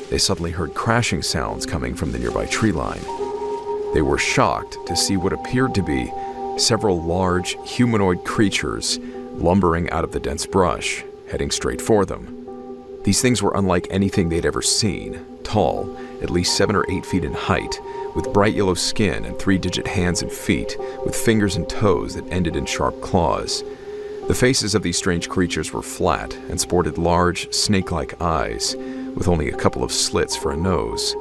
they suddenly heard crashing sounds coming from the nearby tree line. They were shocked to see what appeared to be several large humanoid creatures lumbering out of the dense brush, heading straight for them. These things were unlike anything they'd ever seen, tall, at least 7 or 8 feet in height, with bright yellow skin and 3-digit hands and feet, with fingers and toes that ended in sharp claws. The faces of these strange creatures were flat and sported large, snake-like eyes, with only a couple of slits for a nose.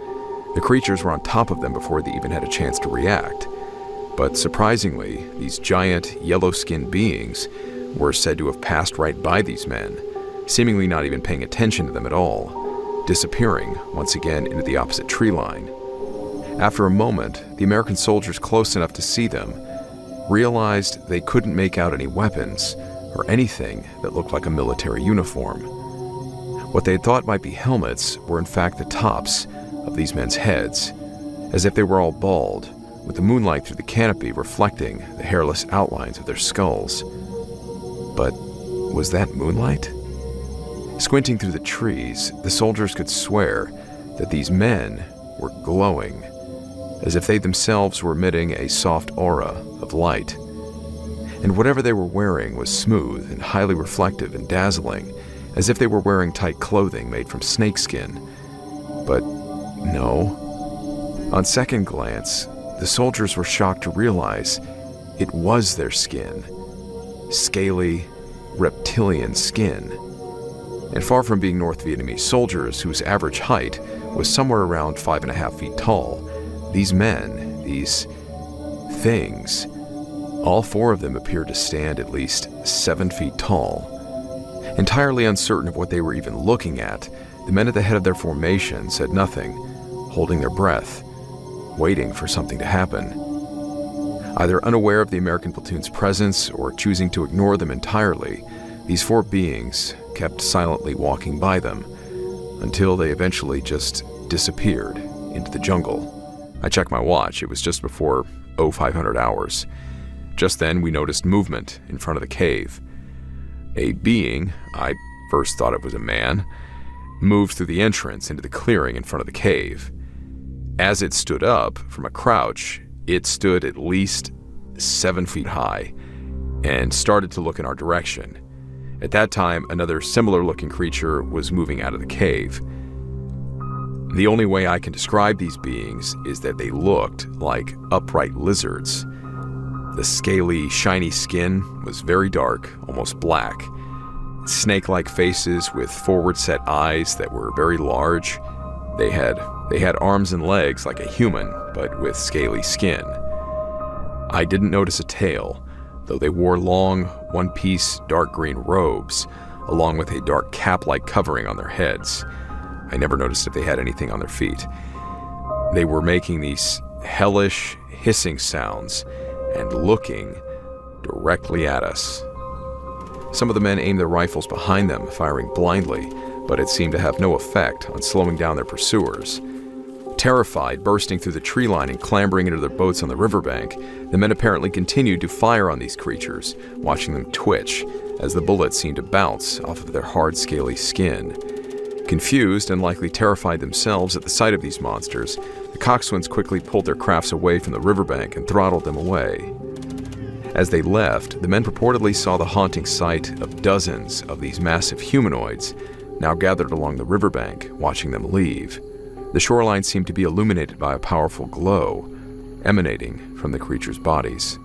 The creatures were on top of them before they even had a chance to react. But surprisingly, these giant, yellow-skinned beings were said to have passed right by these men, seemingly not even paying attention to them at all, disappearing once again into the opposite tree line. After a moment, the American soldiers close enough to see them realized they couldn't make out any weapons or anything that looked like a military uniform. What they had thought might be helmets were in fact the tops of these men's heads, as if they were all bald, with the moonlight through the canopy reflecting the hairless outlines of their skulls. But was that moonlight? Squinting through the trees, the soldiers could swear that these men were glowing, as if they themselves were emitting a soft aura of light. And whatever they were wearing was smooth and highly reflective and dazzling, as if they were wearing tight clothing made from snakeskin. But no. On second glance, the soldiers were shocked to realize it was their skin. Scaly, reptilian skin. And far from being North Vietnamese soldiers whose average height was somewhere around 5.5 feet tall, these men, these things, all 4 of them appeared to stand at least 7 feet tall. Entirely uncertain of what they were even looking at, the men at the head of their formation said nothing, holding their breath, waiting for something to happen. Either unaware of the American platoon's presence or choosing to ignore them entirely, these 4 beings kept silently walking by them until they eventually just disappeared into the jungle. I checked my watch. It was just before 0500 hours. Just then, we noticed movement in front of the cave. A being, I first thought it was a man, moved through the entrance into the clearing in front of the cave. As it stood up from a crouch, it stood at least 7 feet high and started to look in our direction. At that time, another similar-looking creature was moving out of the cave. The only way I can describe these beings is that they looked like upright lizards. The scaly, shiny skin was very dark, almost black. Snake-like faces with forward-set eyes that were very large. They had arms and legs like a human, but with scaly skin. I didn't notice a tail, though they wore long, one-piece dark green robes, along with a dark cap-like covering on their heads. I never noticed if they had anything on their feet. They were making these hellish, hissing sounds and looking directly at us. Some of the men aimed their rifles behind them, firing blindly, but it seemed to have no effect on slowing down their pursuers. Terrified, bursting through the tree line and clambering into their boats on the riverbank, the men apparently continued to fire on these creatures, watching them twitch as the bullets seemed to bounce off of their hard, scaly skin. Confused and likely terrified themselves at the sight of these monsters, the coxswains quickly pulled their crafts away from the riverbank and throttled them away. As they left, the men purportedly saw the haunting sight of dozens of these massive humanoids now gathered along the riverbank, watching them leave. The shoreline seemed to be illuminated by a powerful glow emanating from the creatures' bodies.